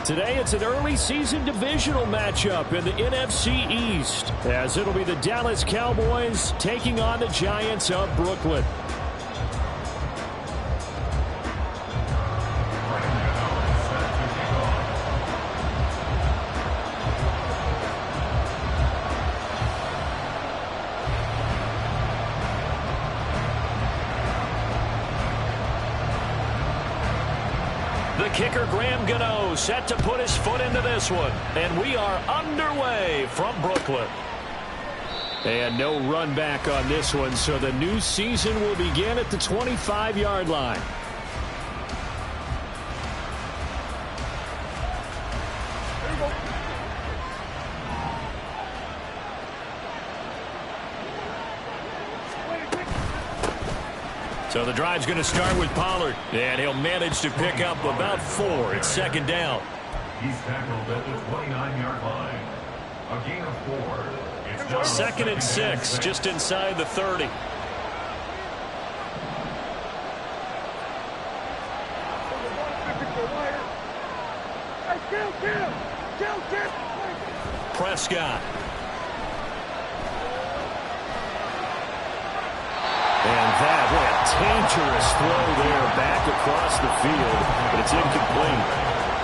Today, it's an early season divisional matchup in the NFC East, as it'll be the Dallas Cowboys taking on the Giants of Brooklyn. The kicker, Graham Gano, set to put his foot into this one. And we are underway from Brooklyn. And no run back on this one, so the new season will begin at the 25-yard line. So the drive's going to start with Pollard, and he'll manage to pick up about 4. It's second down. He's tackled at the 29-yard line. A gain of 4. It's second and 6, just inside the 30. Prescott. And that, what a dangerous throw there back across the field, but it's incomplete.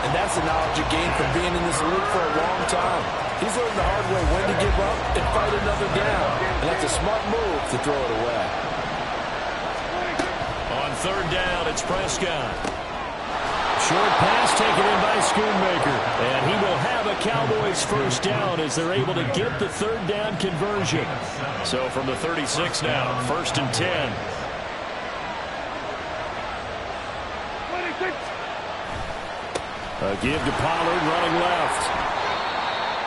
And that's the knowledge you gain from being in this league for a long time. He's learned the hard way when to give up and fight another down. And that's a smart move to throw it away. On third down, it's Prescott. Short pass taken in by Schoonmaker. And he will have a Cowboys first down as they're able to get the third down conversion. So from the 36 now, first and 10. A give to Pollard running left.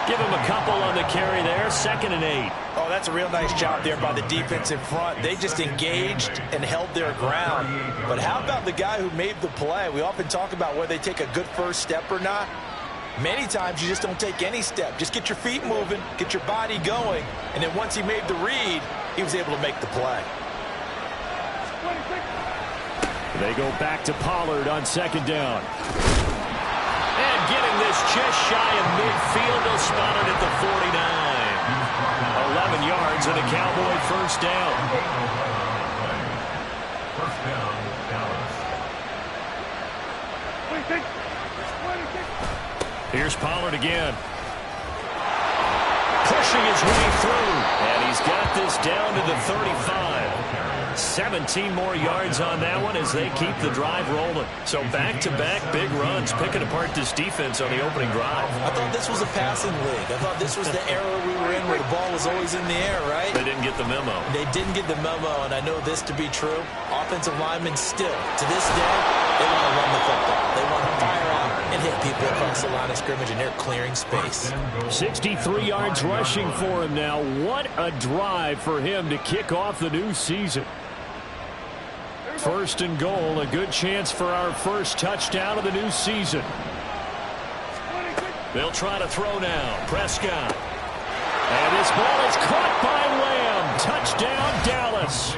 Give him a couple on the carry there, second and 8. Oh, that's a real nice job there by the defense in front. They just engaged and held their ground. But how about the guy who made the play? We often talk about whether they take a good first step or not. Many times you just don't take any step. Just get your feet moving, get your body going, and then once he made the read, he was able to make the play. They go back to Pollard on second down. And getting this just shy of midfield, they'll spot it at the 49. 11 yards and a Cowboy first down. First down, Dallas. Here's Pollard again. Pushing his way through. And he's got this down to the 35. 17 more yards on that one as they keep the drive rolling. So back-to-back big runs, picking apart this defense on the opening drive. I thought this was a passing league. I thought this was the era we were in where the ball was always in the air, right? They didn't get the memo. They didn't get the memo, and I know this to be true. Offensive linemen still, to this day, they want to run the football. They want to fire out and hit people across the line of scrimmage, and they're clearing space. 63 yards rushing for him now. What a drive for him to kick off the new season. First and goal, a good chance for our first touchdown of the new season. They'll try to throw now. Prescott. And this ball is caught by Lamb. Touchdown, Dallas.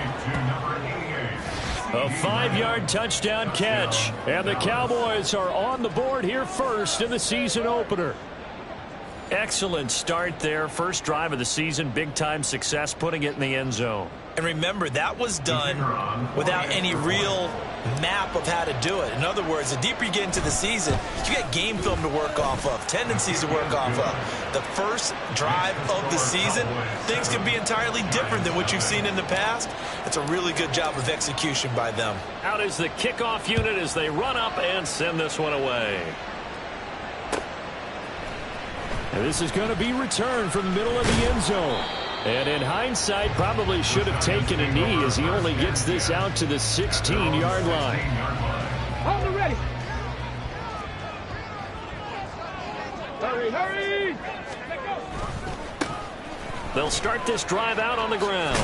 A 5-yard touchdown catch. And the Cowboys are on the board here first in the season opener. Excellent start there. First drive of the season. Big-time success putting it in the end zone. And remember, that was done without any real map of how to do it. In other words, the deeper you get into the season, you got game film to work off of, tendencies to work off of. The first drive of the season, things can be entirely different than what you've seen in the past. It's a really good job of execution by them. Out is the kickoff unit as they run up and send this one away. And this is going to be returned from the middle of the end zone. And in hindsight, probably should have taken a knee as he only gets this out to the 16-yard line. Hold it ready. Hurry, hurry. They'll start this drive out on the ground.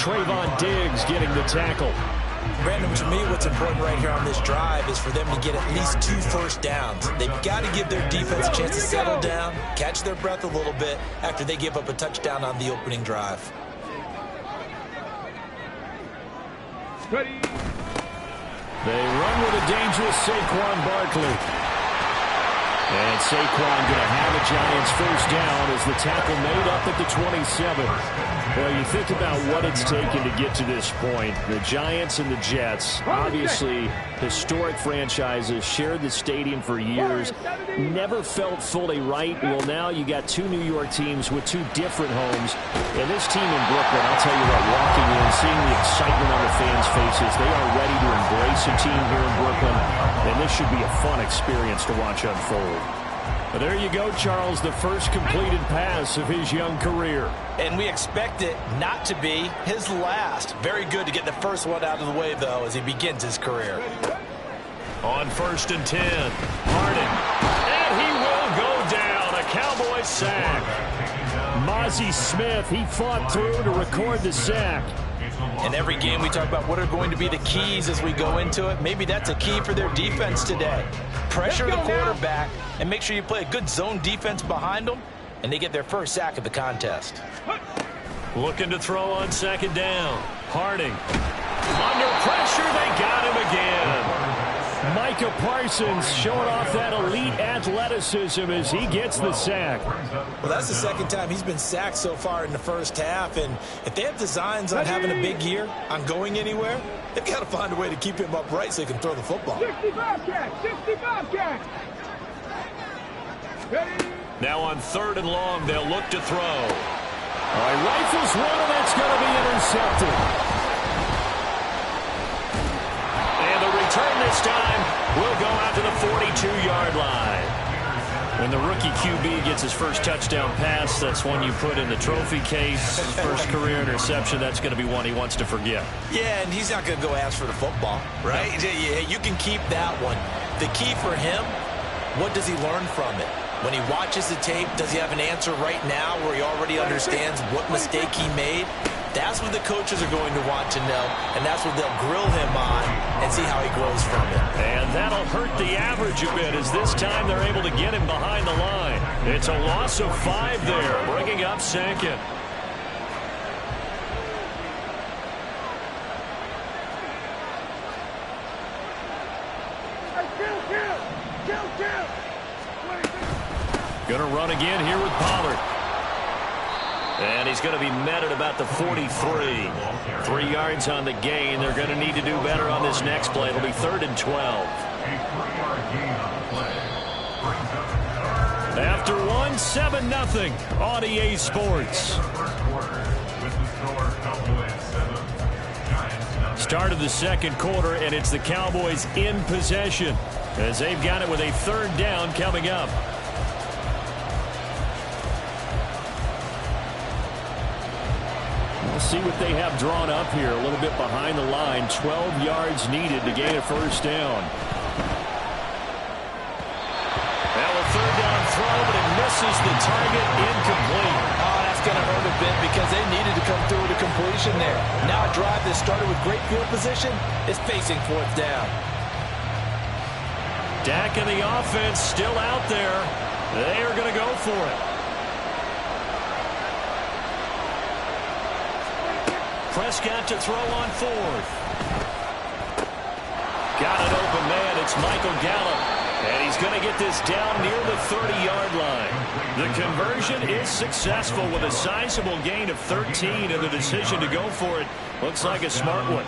Trayvon Diggs getting the tackle. Brandon, to me, what's important right here on this drive is for them to get at least 2 first downs. They've got to give their defense a chance to settle down, catch their breath a little bit after they give up a touchdown on the opening drive. They run with a dangerous Saquon Barkley. And Saquon going to have a Giants first down as the tackle made up at the 27. Well, you think about what it's taken to get to this point. The Giants and the Jets, obviously historic franchises, shared the stadium for years, never felt fully right. Well, now you got two New York teams with two different homes. And this team in Brooklyn, I'll tell you what, walking in, seeing the excitement on the fans' faces, they are ready to embrace a team here in Brooklyn. And this should be a fun experience to watch unfold. But there you go, Charles, the first completed pass of his young career. And we expect it not to be his last. Very good to get the first one out of the way, though, as he begins his career. On 1st and 10, Harding. And he will go down. A Cowboy sack. Mozzie Smith, he fought through to record the sack. In every game, we talk about what are going to be the keys as we go into it. Maybe that's a key for their defense today. Pressure the quarterback and make sure you play a good zone defense behind them, and they get their first sack of the contest. Looking to throw on 2nd down. Harding. Under pressure, they got him again. Micah Parsons showing off that elite athleticism as he gets the sack. Well, that's the second time he's been sacked so far in the first half, and if they have designs on having a big year, on going anywhere, they've got to find a way to keep him upright so he can throw the football. 65 catch. Now on 3rd and long, they'll look to throw. All right, rifles one, and that's going to be intercepted. And the return this time will go out to the 42-yard line. When the rookie QB gets his first touchdown pass, that's one you put in the trophy case. First career interception, that's going to be one he wants to forget. Yeah, and he's not going to go ask for the football, right? You can keep that one. The key for him, what does he learn from it? When he watches the tape, does he have an answer right now where he already understands what mistake he made? That's what the coaches are going to want to know, and that's what they'll grill him on and see how he grows from it. And that'll hurt the average a bit as this time they're able to get him behind the line. It's a loss of 5 there, bringing up 2nd. Going to run again here with Pollard. And he's going to be met at about the 43. 3 yards on the gain. They're going to need to do better on this next play. It'll be 3rd and 12. After 1, 7-0 on EA Sports. Start of the 2nd quarter, and it's the Cowboys in possession as they've got it with a 3rd down coming up. We'll see what they have drawn up here. A little bit behind the line. 12 yards needed to gain a first down. Now a 3rd down throw, but it misses the target. Incomplete. Oh, that's going to hurt a bit because they needed to come through with a completion there. Now a drive that started with great field position is facing 4th down. Dak and the offense still out there. They are going to go for it. Prescott to throw on 4th. Got an open man. It's Michael Gallup. And he's going to get this down near the 30-yard line. The conversion is successful with a sizable gain of 13, and the decision to go for it looks like a smart one.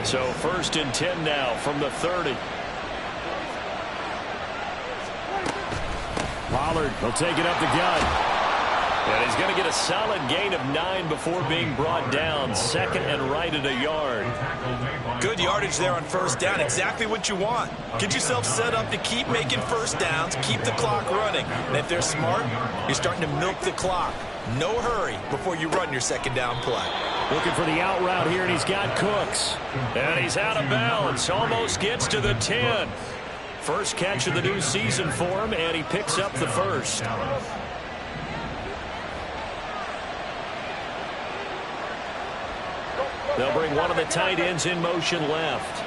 So 1st and 10 now from the 30. Pollard will take it up the gut. And he's going to get a solid gain of 9 before being brought down. 2nd and right at a yard. Good yardage there on 1st down. Exactly what you want. Get yourself set up to keep making first downs, keep the clock running. And if they're smart, you're starting to milk the clock. No hurry before you run your 2nd down play. Looking for the out route here, and he's got Cooks. And he's out of bounds. Almost gets to the 10. First catch of the new season for him, and he picks up the first. They'll bring one of the tight ends in motion left.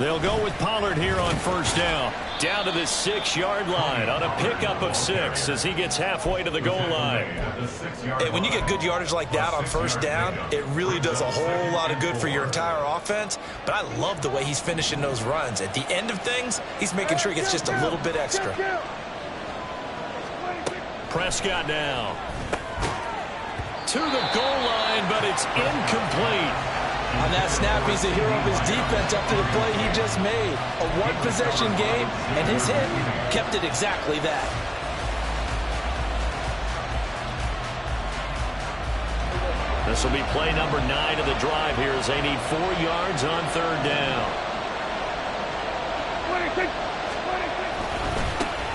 They'll go with Pollard here on first down. Down to the 6-yard line on a pickup of 6 as he gets halfway to the goal line. And when you get good yardage like that on first down, it really does a whole lot of good for your entire offense. But I love the way he's finishing those runs. At the end of things, he's making sure he gets just a little bit extra. Prescott now. To the goal line, but it's incomplete. On that snap, he's the hero of his defense after the play he just made. A one-possession game, and his hit kept it exactly that. This will be play number 9 of the drive here as they need 4 yards on third down.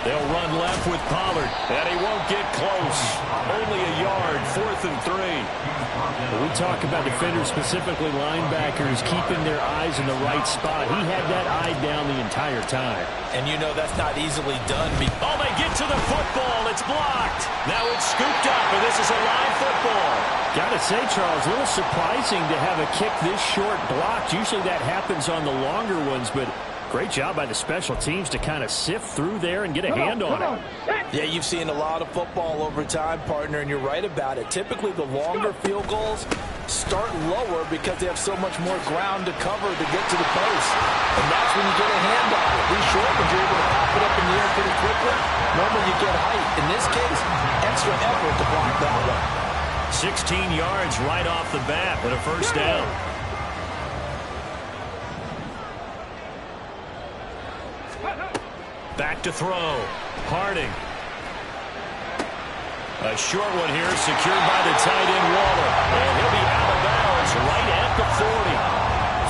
They'll run left with Pollard, and he won't get close. Only a yard, 4th and 3. When we talk about defenders, specifically linebackers, keeping their eyes in the right spot, he had that eye down the entire time. And you know that's not easily done. Oh, they get to the football. It's blocked. Now it's scooped up, and this is a live football. Got to say, Charles, a little surprising to have a kick this short blocked. Usually that happens on the longer ones, but great job by the special teams to kind of sift through there and get a hand on it. Yeah, you've seen a lot of football over time, partner, and you're right about it. Typically, the longer field goals start lower because they have so much more ground to cover to get to the post. And that's when you get a hand on it. These short ones, you're able to pop it up in the air pretty quickly. Normally, you get height. In this case, extra effort to block that one. 16 yards right off the bat and a first down. Back to throw. Harding. A short one here secured by the tight end Waller. And he'll be out of bounds right at the 40.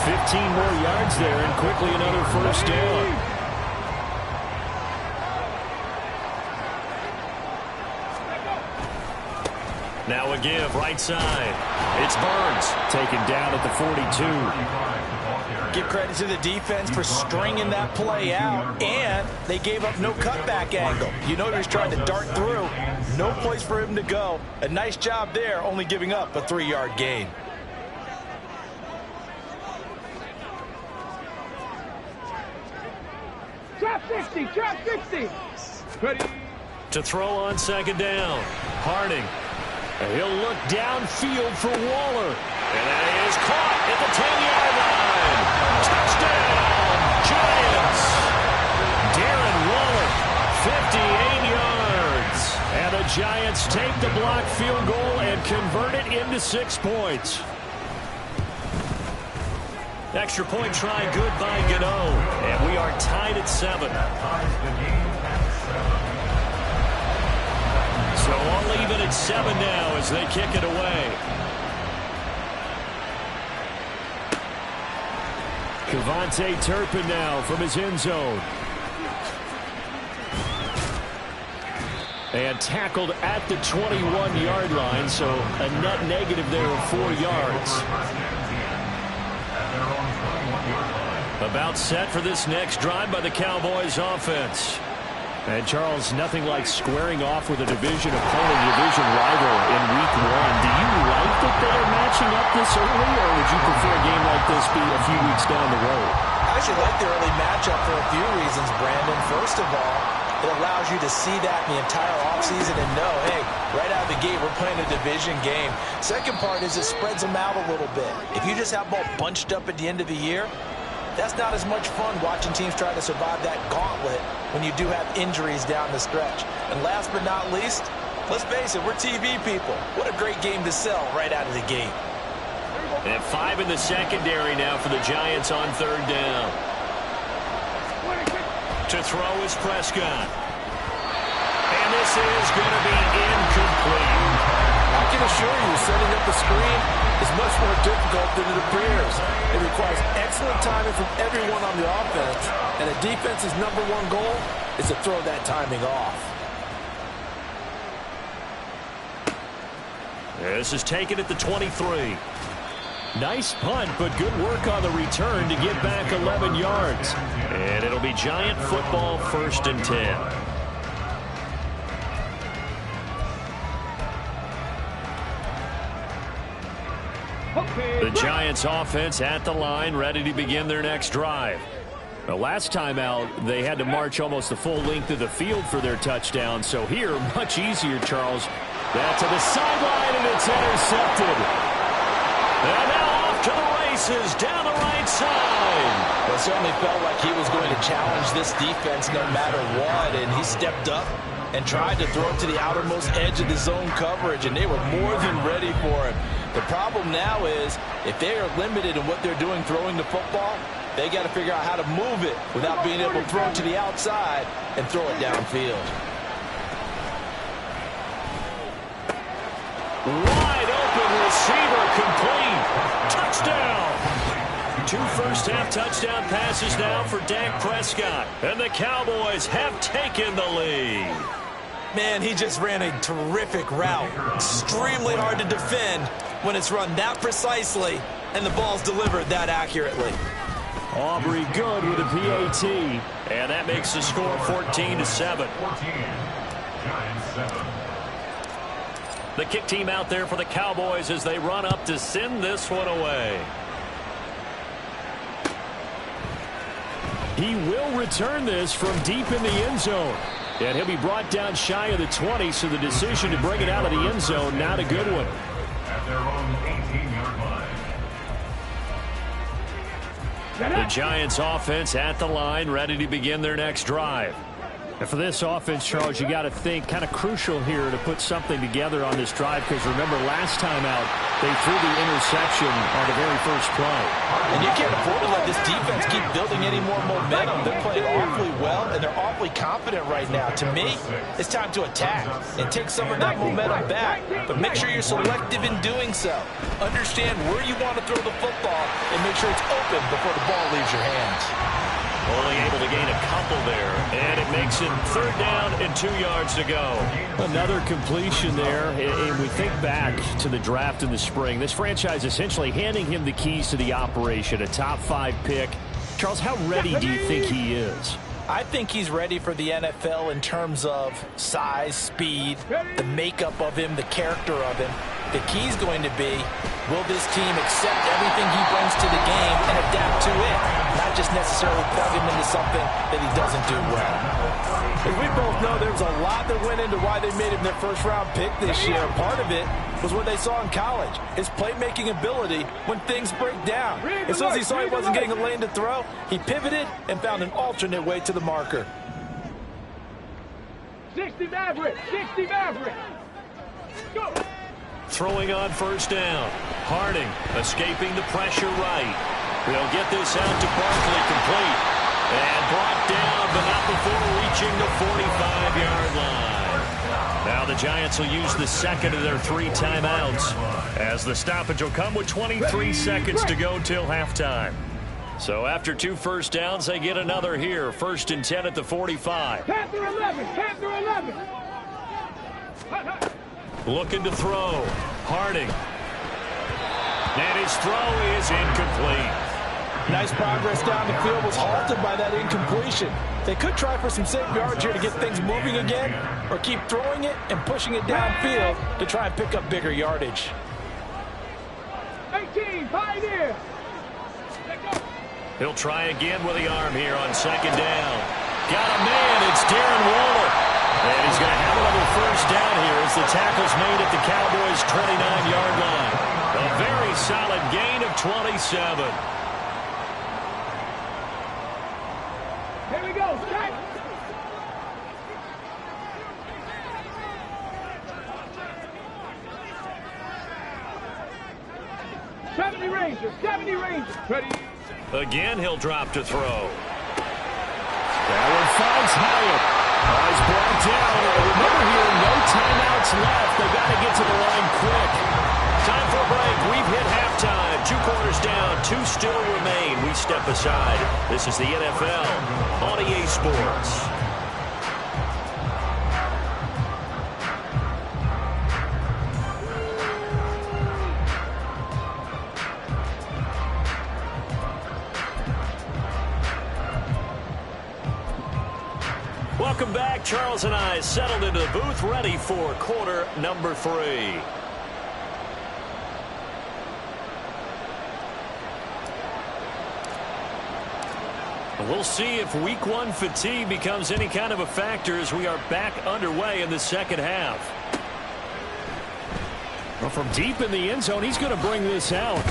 15 more yards there and quickly another first down. Now a give right side. It's Burns taken down at the 42. Give credit to the defense for stringing that play out, and they gave up no cutback angle. You know he was trying to dart through. No place for him to go. A nice job there, only giving up a 3-yard gain. Drop 60, drop 60. Ready. To throw on second down. Harding. He'll look downfield for Waller. And that is caught at the 10-yard line. Touchdown, Giants. Darren Waller, 58 yards. And the Giants take the blocked field goal and convert it into 6 points. Extra point try good by Gano. And we are tied at 7. So all even at 7 now as they kick it away. KaVontae Turpin now from his end zone. And tackled at the 21-yard line, so a net negative there of 4 yards. About set for this next drive by the Cowboys offense. And, Charles, nothing like squaring off with a division opponent, division rival in Week 1. Do you like that they are matching up this early, or would you prefer a game like this be a few weeks down the road? I actually like the early matchup for a few reasons, Brandon. First of all, it allows you to see that in the entire offseason and know, hey, right out of the gate, we're playing a division game. Second part is it spreads them out a little bit. If you just have both bunched up at the end of the year, that's not as much fun watching teams try to survive that gauntlet when you do have injuries down the stretch. And last but not least, let's face it, we're TV people. What a great game to sell right out of the gate. And 5 in the secondary now for the Giants on third down. To throw is Prescott. And this is going to be incomplete. I can assure you, setting up the screen is much more difficult than it appears. It requires excellent timing from everyone on the offense, and a defense's #1 goal is to throw that timing off. This is taken at the 23. Nice punt, but good work on the return to get back 11 yards. And it'll be Giant football, 1st and 10. The Giants offense at the line, ready to begin their next drive. The last time out, they had to march almost the full length of the field for their touchdown. So here, much easier, Charles. That to the sideline, and it's intercepted. And now off to the races down the right side. Well, it certainly felt like he was going to challenge this defense no matter what, and he stepped up and tried to throw it to the outermost edge of the zone coverage, and they were more than ready for him. The problem now is if they are limited in what they're doing throwing the football, they got to figure out how to move it without being able to throw it to the outside and throw it downfield. Wide open receiver, complete. Touchdown. 2 first-half touchdown passes now for Dak Prescott. And the Cowboys have taken the lead. Man, he just ran a terrific route. Extremely hard to defend when it's run that precisely and the ball's delivered that accurately. Aubrey good with a PAT. And that makes the score 14-7. 14. Giants 7. The kick team out there for the Cowboys as they run up to send this one away. He will return this from deep in the end zone. And he'll be brought down shy of the 20, so the decision to bring it out of the end zone, not a good one. At their own 18-yard line. The Giants offense at the line, ready to begin their next drive. And for this offense, Charles, you got to think kind of crucial here to put something together on this drive, because remember last time out they threw the interception on the very first play. And you can't afford to let this defense keep building any more momentum. They're playing awfully well, and they're awfully confident right now. To me, it's time to attack and take some of that momentum back, but make sure you're selective in doing so. Understand where you want to throw the football and make sure it's open before the ball leaves your hands. Only able to gain a couple there, and it makes it 3rd down and 2 yards to go. Another completion there, and we think back to the draft in the spring. This franchise essentially handing him the keys to the operation, a top 5 pick. Charles, how ready do you think he is? I think he's ready for the NFL in terms of size, speed, the makeup of him, the character of him. The key's going to be, will this team accept everything he brings to the game and adapt to it, not just necessarily plug him into something that he doesn't do well. As we both know, there's a lot that went into why they made him their first-round pick this year. Part of it was what they saw in college, his playmaking ability when things break down. As soon as he saw he wasn't getting a lane to throw, he pivoted and found an alternate way to the marker. 60 Maverick! 60 Maverick! Go! Throwing on 1st down. Harding escaping the pressure right. They'll get this out to Barkley, complete. And brought down, but not before reaching the 45-yard line. Now the Giants will use the second of their 3 timeouts, as the stoppage will come with 23 seconds to go till halftime. So after 2 first downs, they get another here. 1st and 10 at the 45. Panther 11! Panther 11! Looking to throw. Harding. And his throw is incomplete. Nice progress down the field was halted by that incompletion. They could try for some safe yards here to get things moving again, or keep throwing it and pushing it downfield to try and pick up bigger yardage. 18, Pioneer! He'll try again with the arm here on 2nd down. Got a man. It's Darren Waller. And he's going to have another 1st down here as the tackle's made at the Cowboys' 29-yard line. A very solid gain of 27. Here we go, Jack! '70 Rangers, 70 Rangers. Ready? Again, he'll drop to throw. That one finds Hyatt. He's brought down. Remember here, no timeouts left. They've got to get to the line quick. Time for a break. We've hit halftime. 2 quarters down. 2 still remain. We step aside. This is the NFL on EA Sports. Welcome back. Charles and I settled into the booth, ready for quarter number 3. We'll see if week one fatigue becomes any kind of a factor as we are back underway in the second half. Well, from deep in the end zone, he's going to bring this out.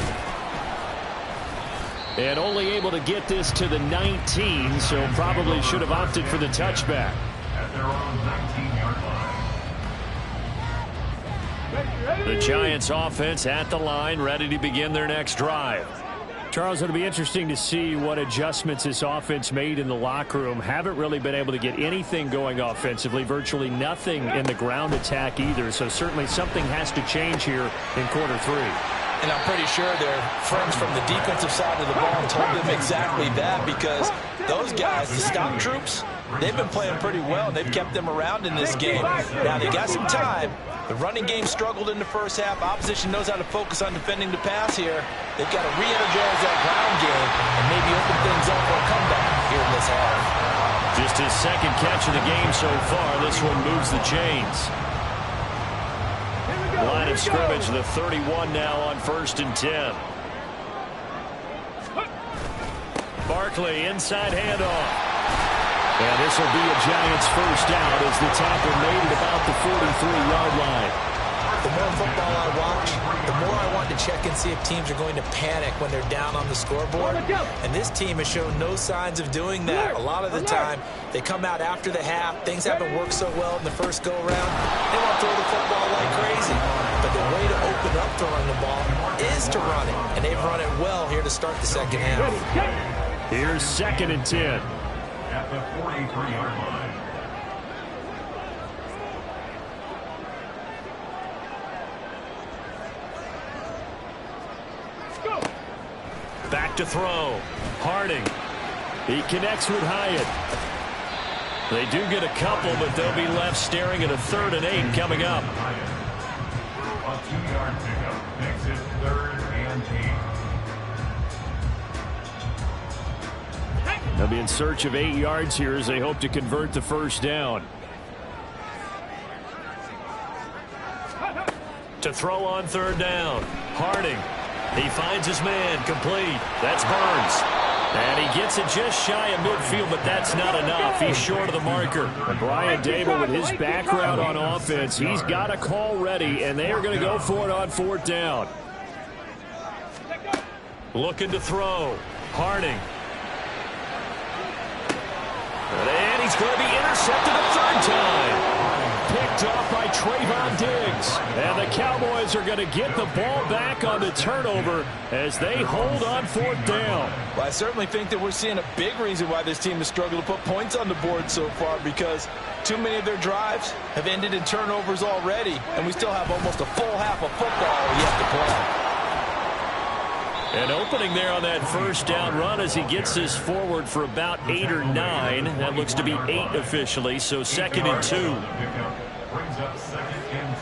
And only able to get this to the 19, so probably should have opted for the touchback. At their own 19-yard line. The Giants offense at the line, ready to begin their next drive. Charles, it'll be interesting to see what adjustments this offense made in the locker room. Haven't really been able to get anything going offensively, virtually nothing in the ground attack either. So certainly something has to change here in quarter three. And I'm pretty sure their friends from the defensive side of the ball told them exactly that, because those guys, the scout troops, they've been playing pretty well. They've kept them around in this game. Now, they got some time. The running game struggled in the first half. Opposition knows how to focus on defending the pass here. They've got to re-energize that ground game and maybe open things up for a comeback here in this half. Just his second catch of the game so far. This one moves the chains. Line of scrimmage, the 31 now on 1st and 10. Barkley, inside handoff. And this will be a Giants first down as the tackle made it about the 43-yard line. The more football I watch, the more I want to check and see if teams are going to panic when they're down on the scoreboard. And this team has shown no signs of doing that. A lot of the time, they come out after the half. Things haven't worked so well in the first go-around. They want to throw the football like crazy. But the way to open up throwing the ball is to run it. And they've run it well here to start the second half. Here's 2nd and 10. At the 43-yard line. Back to throw. Harding. He connects with Hyatt. They do get a couple, but they'll be left staring at a 3rd and 8 coming up. A 2-yard pickup makes it 3rd and 8. They'll be in search of 8 yards here as they hope to convert the first down. To throw on 3rd down. Harding. He finds his man, complete. That's Burns. And he gets it just shy of midfield, but that's not enough. He's short of the marker. And Brian Dable, with his background on offense, he's got a call ready, and they are going to go for it on 4th down. Looking to throw. Harding. And he's going to be intercepted a 3rd time. Picked off by Trayvon Diggs. And the Cowboys are going to get the ball back on the turnover as they hold on 4th down. Well, I certainly think that we're seeing a big reason why this team has struggled to put points on the board so far, because too many of their drives have ended in turnovers already, and we still have almost a full half of football yet to play. An opening there on that first down run as he gets this forward for about 8 or 9. That looks to be 8 officially, so 2nd and 2. Brings up 2nd and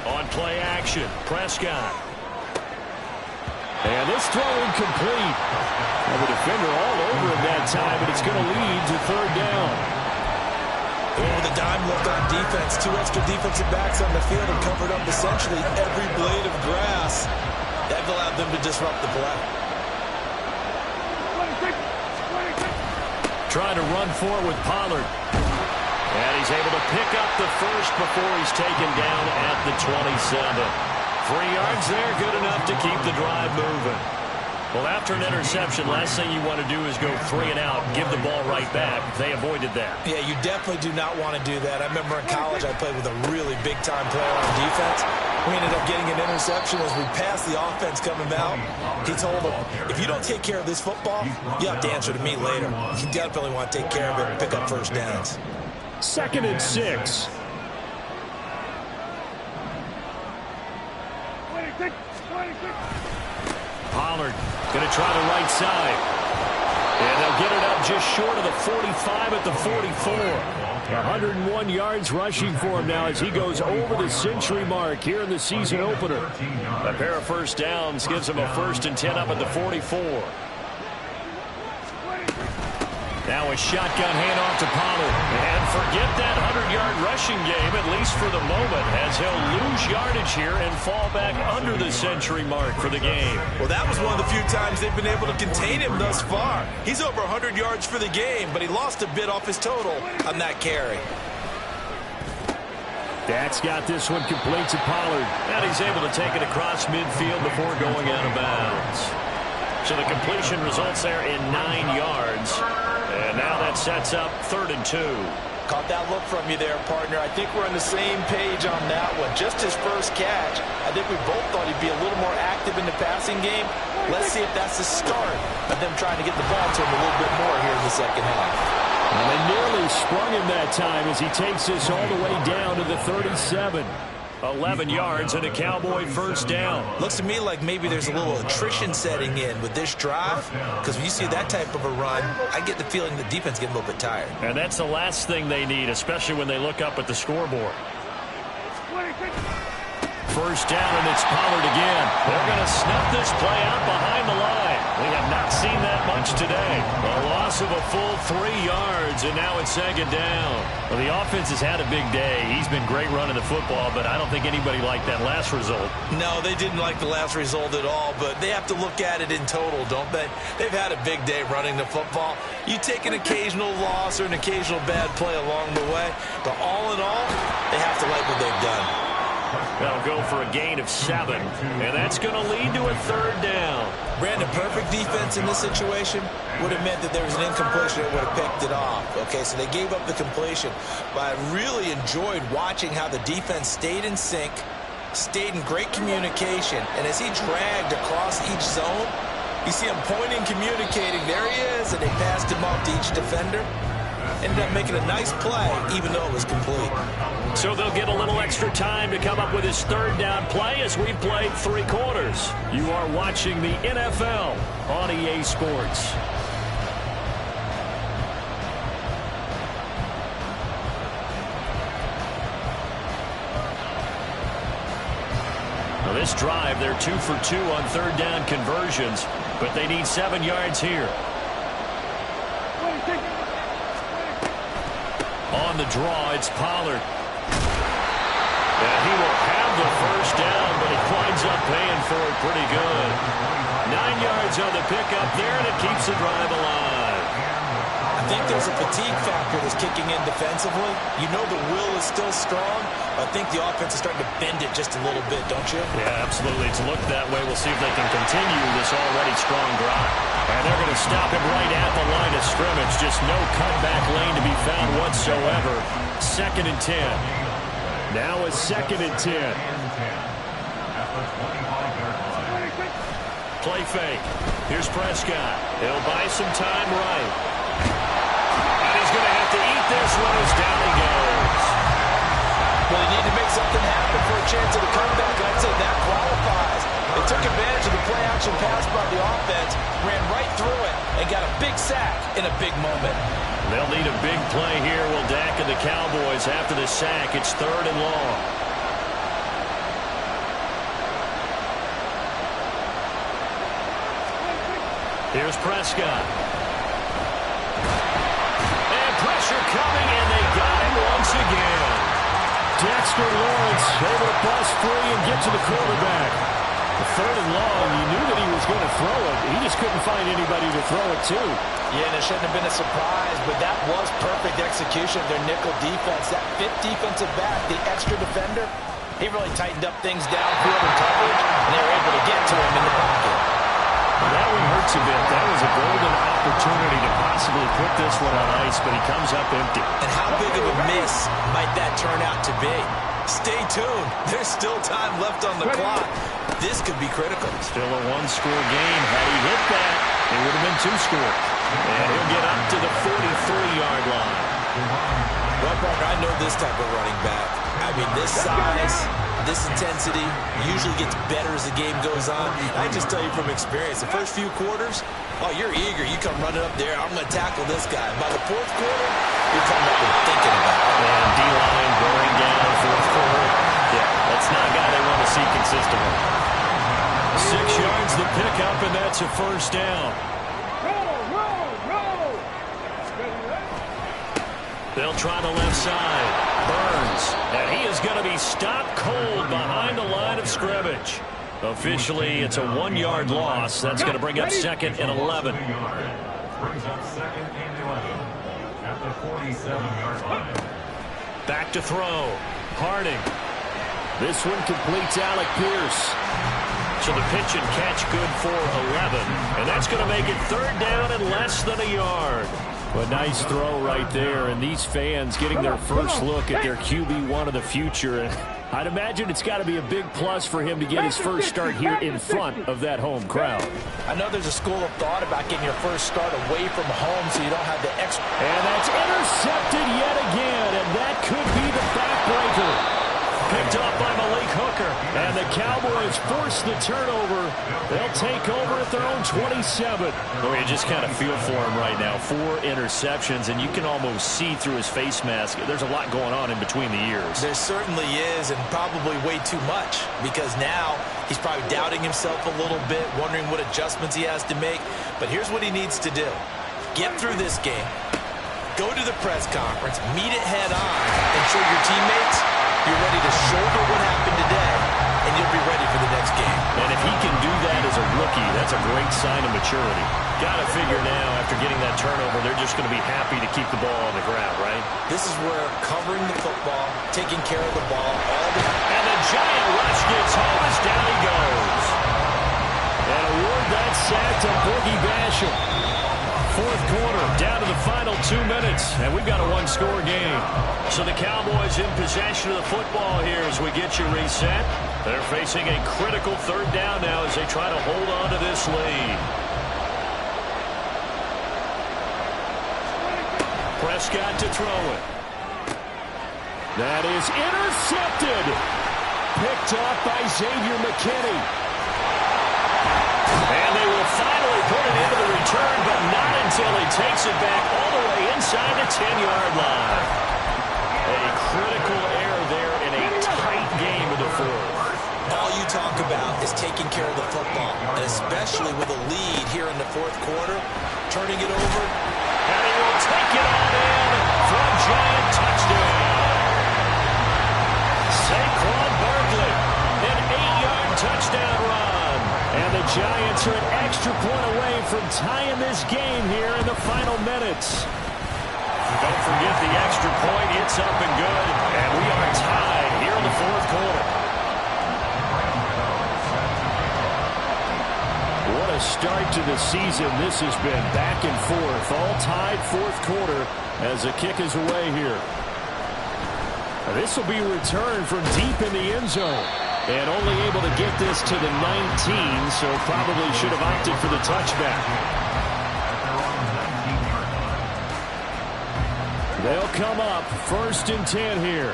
2. On play action, Prescott. And this throw incomplete. And the defender all over him that time, but it's going to lead to 3rd down. With a dime left on defense, 2 extra defensive backs on the field and covered up essentially every blade of grass. That allowed them to disrupt the play. Trying to run forward with Pollard. And he's able to pick up the first before he's taken down at the 27. 3 yards there, good enough to keep the drive moving. Well, after an interception, last thing you want to do is go 3 and out and give the ball right back. They avoided that. Yeah, you definitely do not want to do that. I remember in college I played with a really big-time player on defense. We ended up getting an interception as we passed the offense coming out. He told him, if you don't take care of this football, you have to answer to me later. You definitely want to take care of it and pick up first downs. 2nd and 6. Pollard going to try the right side. And they'll get it up just short of the 45 at the 44. 101 yards rushing for him now as he goes over the century mark here in the season opener. A pair of first downs gives him a 1st and 10 up at the 44. Now a shotgun handoff to Pollard. And forget that 100-yard rushing game, at least for the moment, as he'll lose yardage here and fall back under the century mark for the game. Well, that was one of the few times they've been able to contain him thus far. He's over 100 yards for the game, but he lost a bit off his total on that carry. Dak's got this one complete to Pollard. And he's able to take it across midfield before going out of bounds. So the completion results there in 9 yards. And now that sets up 3rd and 2. Caught that look from you there, partner. I think we're on the same page on that one. Just his first catch. I think we both thought he'd be a little more active in the passing game. Let's see if that's the start of them trying to get the ball to him a little bit more here in the second half. And they nearly sprung him that time as he takes this all the way down to the 37. 11 yards and a Cowboy first down. Looks to me like maybe there's a little attrition setting in with this drive, because when you see that type of a run, I get the feeling the defense getting a little bit tired. And that's the last thing they need, especially when they look up at the scoreboard. First down, and it's Pollard again. They're going to snuff this play out behind the line. We have not seen that much today. A loss of a full 3 yards, and now it's 2nd down. Well, the offense has had a big day. He's been great running the football, but I don't think anybody liked that last result. No, they didn't like the last result at all, but they have to look at it in total, don't they? They've had a big day running the football. You take an occasional loss or an occasional bad play along the way, but all in all, they have to like what they've done. That'll go for a gain of 7, and that's going to lead to a 3rd down. Brandon, perfect defense in this situation would have meant that there was an incompletion that would have picked it off. Okay, so they gave up the completion, but I really enjoyed watching how the defense stayed in sync, stayed in great communication, and as he dragged across each zone, you see him pointing, communicating. There he is, and they passed him off to each defender. Ended up making a nice play, even though it was complete. So they'll get a little extra time to come up with his 3rd down play as we played 3 quarters. You are watching the NFL on EA Sports. Now this drive, they're 2 for 2 on 3rd down conversions, but they need 7 yards here. On the draw, it's Pollard. And he will have the first down, but he winds up paying for it pretty good. 9 yards on the pickup there, and it keeps the drive alive. I think there's a fatigue factor that's kicking in defensively. You know the will is still strong, but I think the offense is starting to bend it just a little bit, don't you? Yeah, absolutely. It's looked that way. We'll see if they can continue this already strong drive. And they're going to stop him right at the line of scrimmage. Just no cutback lane to be found whatsoever. 2nd and 10. Now a 2nd and 10. Play fake. Here's Prescott. He'll buy some time right. And he's going to have to eat this one as down he goes. Well, they need to make something happen for a chance at a comeback. I'd say that qualifies. They took advantage of the play-action pass by the offense, ran right through it, and got a big sack in a big moment. They'll need a big play here, will Dak and the Cowboys after the sack. It's 3rd and long. Here's Prescott. And pressure coming, and they got him once again. Dexter Lawrence able to bust free and get to the quarterback. 3rd and long, you knew that he was going to throw it. He just couldn't find anybody to throw it to. Yeah, and it shouldn't have been a surprise, but that was perfect execution of their nickel defense. That 5th defensive back, the extra defender, he really tightened up things downfield in coverage, and they were able to get to him in the pocket. Well, that one hurts a bit. That was a golden opportunity to possibly put this one on ice, but he comes up empty. And how big of a miss might that turn out to be? Stay tuned. There's still time left on the clock. This could be critical. Still a 1-score game. Had he hit that, it would have been 2 scores. And he'll get up to the 43-yard line. Well, partner, I know this type of running back. I mean, this size, this intensity usually gets better as the game goes on. I just tell you from experience, the first few quarters, oh, you're eager. You come running up there. I'm going to tackle this guy. By the 4th quarter, you're coming up and thinking about it. And D-line going down 4th quarter. Yeah, that's not a guy they want to see consistently. 6 yards the pickup, and that's a first down. They'll try the left side. Burns. And he is going to be stopped cold behind the line of scrimmage. Officially, it's a 1-yard loss. That's going to bring up 2nd and 11. Brings up 2nd and 11 at the 47-yard line. Back to throw. Harding. This one completes Alec Pierce. So the pitch and catch good for 11. And that's going to make it 3rd down and less than a yard. A nice throw right there, and these fans getting their first look at their QB1 of the future. And I'd imagine it's got to be a big plus for him to get his first start here in front of that home crowd. I know there's a school of thought about getting your first start away from home so you don't have the extra. And that's intercepted yet again, and that could be the backbreaker. Picked up by Malik Hooker. And the Cowboys force the turnover. They'll take over at their own 27. Well, you just kind of feel for him right now. 4 interceptions, and you can almost see through his face mask. There's a lot going on in between the ears. There certainly is, and probably way too much, because now he's probably doubting himself a little bit, wondering what adjustments he has to make. But here's what he needs to do. Get through this game, go to the press conference, meet it head on, and show your teammates you're ready to shoulder what happened today, and you'll be ready for the next game. And if he can do that as a rookie, that's a great sign of maturity. Got to figure now, after getting that turnover, they're just going to be happy to keep the ball on the ground, right? This is where covering the football, taking care of the ball, and the giant rush gets home as down he goes. And award that sack to Boogie Basham. 4th quarter, down to the final 2 minutes, and we've got a 1-score game. So the Cowboys in possession of the football here as we get you reset. They're facing a critical 3rd down now as they try to hold on to this lead. Prescott to throw it. That is intercepted. Picked off by Xavier McKinney. And they will finally put it into the return, but not until he takes it back all the way inside the 10-yard line. A critical error there in a tight game of the 4th. All you talk about is taking care of the football, and especially with a lead here in the 4th quarter, turning it over. And he will take it on in for a giant touchdown. Saquon Barkley, an 8-yard touchdown run. And the Giants are an extra point away from tying this game here in the final minutes. Don't forget the extra point. It's up and good. And we are tied here in the 4th quarter. What a start to the season this has been. Back and forth. All tied 4th quarter as the kick is away here. This will be returned from deep in the end zone. And only able to get this to the 19, so probably should have opted for the touchback. They'll come up 1st and 10 here.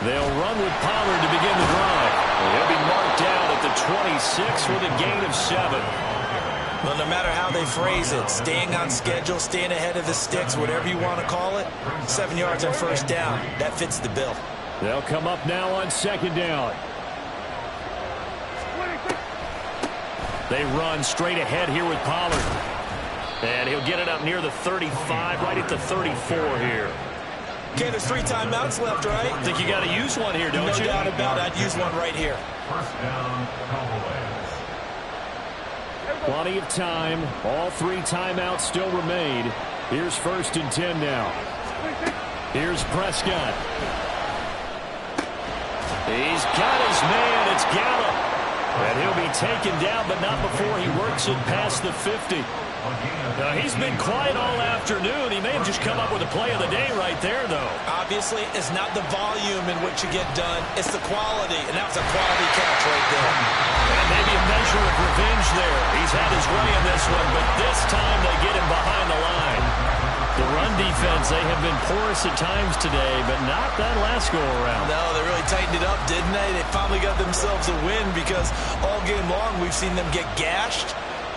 They'll run with Pollard to begin the drive. They'll be marked down at the 26 with a gain of 7. Well, no matter how they phrase it, staying on schedule, staying ahead of the sticks, whatever you want to call it, 7 yards on 1st down, that fits the bill. They'll come up now on 2nd down. They run straight ahead here with Pollard. And he'll get it up near the 35, right at the 34 here. Okay, there's 3 timeouts left, right? I think you got to use one here, don't you? No doubt about it. I'd use one right here. 1st down, Cowboys. Plenty of time. All 3 timeouts still remain. Here's 1st and 10 now. Here's Prescott. He's got his man. It's Gallup. And he'll be taken down, but not before he works it past the 50. Now, he's been quiet all afternoon. He may have just come up with a play of the day right there, though. Obviously, it's not the volume in which you get done. It's the quality, and that was a quality catch right there. And maybe a measure of revenge there. He's had his way in this one, but this time they get him behind the line. The run defense, they have been porous at times today, but not that last go-around. No, they really tightened it up, didn't they? They finally got themselves a win because all game long we've seen them get gashed.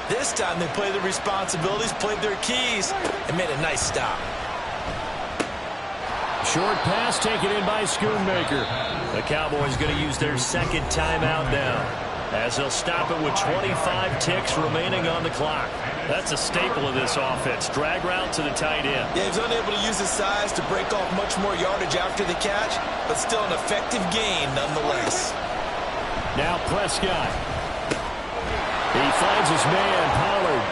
This time they played their responsibilities, played their keys, and made a nice stop. Short pass taken in by Schoonmaker. The Cowboys going to use their 2nd timeout now, as they'll stop it with 25 ticks remaining on the clock. That's a staple of this offense. Drag route to the tight end. Yeah, he's unable to use his size to break off much more yardage after the catch, but still an effective gain nonetheless. Now Prescott. He finds his man, Pollard.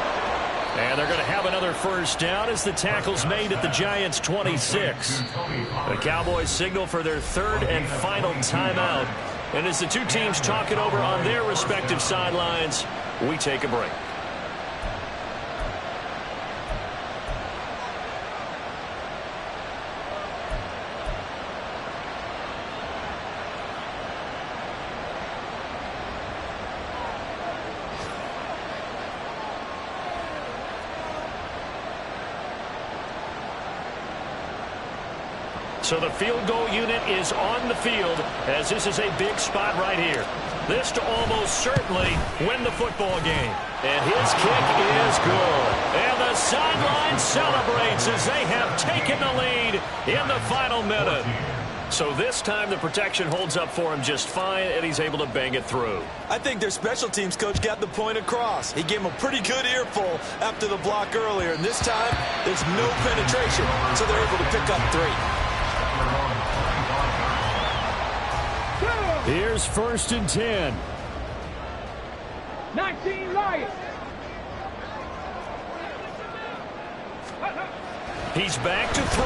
And they're going to have another first down as the tackle's made at the Giants' 26. The Cowboys signal for their third and final timeout. And as the two teams talk it over on their respective sidelines, we take a break. So the field goal unit is on the field as this is a big spot right here. This to almost certainly win the football game. And his kick is good. And the sideline celebrates as they have taken the lead in the final minute. So this time the protection holds up for him just fine, and he's able to bang it through. I think their special teams coach got the point across. He gave him a pretty good earful after the block earlier. And this time, there's no penetration, so they're able to pick up 3. Here's 1st and 10. 19 Lions. He's back to throw.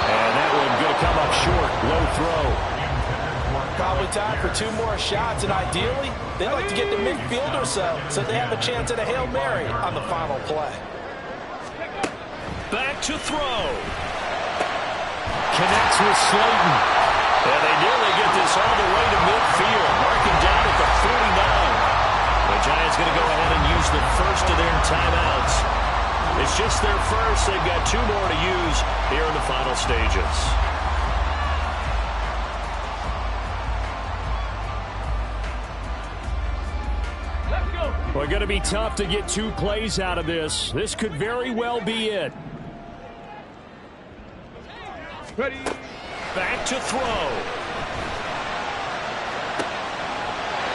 And that one going to come up short. Low throw. Probably time for 2 more shots, and ideally, they'd like to get to midfield or so they have a chance at a Hail Mary on the final play. Back to throw. Connects with Slayton. And they nearly get this all the way to midfield. Marking down at the 49. The Giants going to go ahead and use the first of their timeouts. It's just their first. They've got 2 more to use here in the final stages. Well, going to be tough to get 2 plays out of this. This could very well be it. Ready. Back to throw.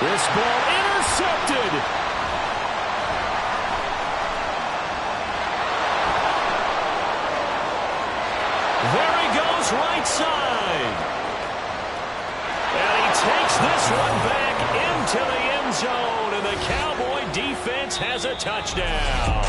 This ball intercepted. There he goes, right side. And he takes this one back into the end zone, and the Cowboy defense has a touchdown.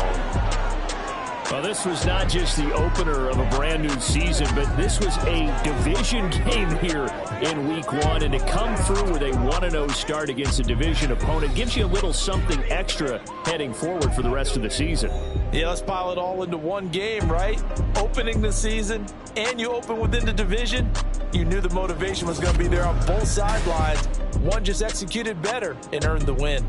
Well, this was not just the opener of a brand new season, but this was a division game here in Week 1. And to come through with a 1-0 start against a division opponent gives you a little something extra heading forward for the rest of the season. Yeah, let's pile it all into one game, right? Opening the season, and you open within the division. You knew the motivation was going to be there on both sidelines. One just executed better and earned the win.